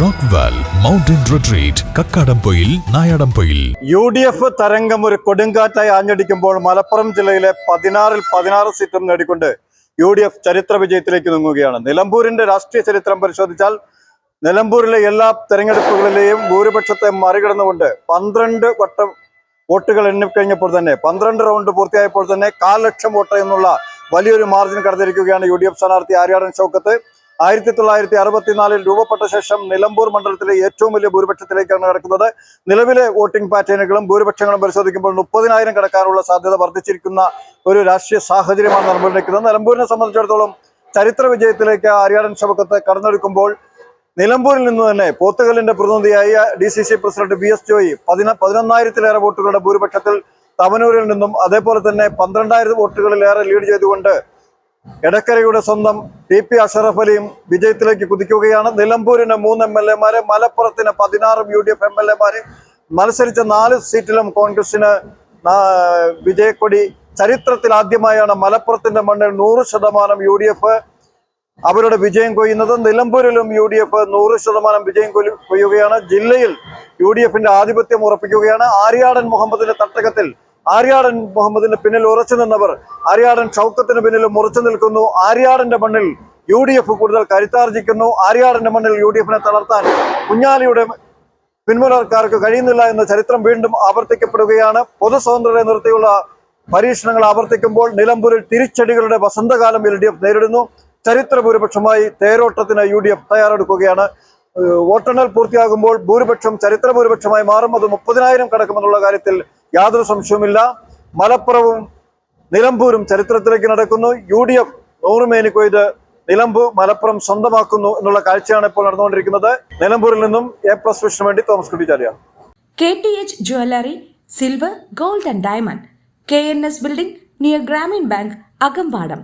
Rockvale mountain retreat Kakkadampoyil Nayadampoyil. UDF തരംഗം ഒരു കൊടുങ്കാറ്റായി ആഞ്ഞടിക്കുമ്പോൾ മലപ്പുറം ജില്ലയിലെ 16 സീറ്റും നേടിക്കൊണ്ട് UDF ചരിത്ര വിജയത്തിലേക്ക് നീങ്ങുകയാണ്. നിലമ്പൂരിന്റെ രാഷ്ട്രീയ ചരിത്രം പരിശോധിച്ചാൽ നിലമ്പൂരിലെ എല്ലാ തെരഞ്ഞെടുപ്പുകളിലെയും ഭൂരിപക്ഷത്തെ മറികടന്നുകൊണ്ട് 12 വട്ടം വോട്ടുകൾ എണ്ണിക്കഴിഞ്ഞപ്പോൾ തന്നെ 12 റൗണ്ട് പൂർത്തിയായപ്പോൾ തന്നെ 1.5 ലക്ഷം വോട്ട് എന്നുള്ള വലിയൊരു മാർജിൻ കടന്നിരിക്കുകയാണ് UDF സ്ഥാനാർത്ഥി ആര്യാടൻ ഷൗക്കത്ത്. 1964 രൂപപ്പെട്ട ശേഷം നിലമ്പൂർ മണ്ഡലത്തിലെ ഏറ്റവും വലിയ ഭൂരിപക്ഷത്തിലേക്കാണ് കടക്കുന്നത്. നിലവിലെ വോട്ടിംഗ് പാറ്റേണുകളും ഭൂരിപക്ഷങ്ങളും പരിശോധിക്കുമ്പോൾ 30,000 കടക്കാനുള്ള സാധ്യത വർദ്ധിച്ചിരിക്കുന്ന ഒരു രാഷ്ട്രീയ സാഹചര്യമാണ് നിലമ്പൂരിലേക്ക്. നിലമ്പൂരിനെ സംബന്ധിച്ചിടത്തോളം ചരിത്ര വിജയത്തിലേക്ക് ആര്യാടൻ ഷൗക്കത്ത് കടന്നെടുക്കുമ്പോൾ നിലമ്പൂരിൽ നിന്ന് തന്നെ പോത്തുകല്ലിന്റെ പ്രതിനിധിയായ DCC പ്രസിഡന്റ് VS ജോയി 11,000-ലേറെ വോട്ടുകളുടെ ഭൂരിപക്ഷത്തിൽ തവനൂരിൽ നിന്നും, അതേപോലെ തന്നെ 12,000 വോട്ടുകളിലേറെ ലീഡ് ചെയ്തുകൊണ്ട് എടക്കരയുടെ സ്വന്തം TP അഷറഫ് അലിയും വിജയത്തിലേക്ക് കുതിക്കുകയാണ്. നിലമ്പൂരിന് 3 MLA-മാര്, മലപ്പുറത്തിന് 16 UDF MLA-മാര്, മത്സരിച്ച 4 സീറ്റിലും കോൺഗ്രസിന് വിജയക്കൊടി. ചരിത്രത്തിൽ ആദ്യമായാണ് മലപ്പുറത്തിന്റെ മണ്ണിൽ 100% UDF അവരുടെ വിജയം കൊയ്യുന്നത്. നിലമ്പൂരിലും UDF 100% വിജയം കൊയ്യുകയാണ്. ജില്ലയിൽ UDF-ന്റെ ആധിപത്യം ഉറപ്പിക്കുകയാണ്. ആര്യാടൻ മുഹമ്മദിന്റെ തട്ടകത്തിൽ ആര്യാടൻ മുഹമ്മദിന് പിന്നിൽ ഉറച്ചു നിന്നവർ ആര്യാടൻ ഷൗക്കത്തിന് പിന്നിലും ഉറച്ചു നിൽക്കുന്നു. ആര്യാടന്റെ മണ്ണിൽ UDF കൂടുതൽ കരുത്താർജിക്കുന്നു. ആര്യാടന്റെ മണ്ണിൽ UDF-നെ തളർത്താൻ കുഞ്ഞാലിയുടെ പിന്മുറക്കാർക്ക് കഴിയുന്നില്ല എന്ന ചരിത്രം വീണ്ടും ആവർത്തിക്കപ്പെടുകയാണ്. പൊതുസ്വതന്ത്രരെ നിർത്തിയുള്ള പരീക്ഷണങ്ങൾ ആവർത്തിക്കുമ്പോൾ നിലമ്പൂരിൽ തിരിച്ചടികളുടെ വസന്തകാലം LDF നേരിടുന്നു. ചരിത്ര ഭൂരിപക്ഷമായി തേരോട്ടത്തിന് UDF തയ്യാറെടുക്കുകയാണ്. വോട്ടെണ്ണൽ പൂർത്തിയാകുമ്പോൾ ഭൂരിപക്ഷം ചരിത്ര ഭൂരിപക്ഷമായി മാറും. അത് 30,000 കടക്കുമെന്നുള്ള കാര്യത്തിൽ യാതൊരു സംശയവുമില്ല. മലപ്പുറവും നിലമ്പൂരും ചരിത്രത്തിലേക്ക് നടക്കുന്നു. UDF 100 മേനി കൊയ്ത് മലപ്പുറം സ്വന്തമാക്കുന്നു എന്നുള്ള കാഴ്ചയാണ് ഇപ്പോൾ നടന്നുകൊണ്ടിരിക്കുന്നത്. നിലമ്പൂരിൽ നിന്നും A+ വിഷന് വേണ്ടി Thomas കുട്ടിച്ചാലിയാണ്. KTH Jewelry, Silver, Gold and Diamond, KNS Building near Grameen Bank, Agampadam.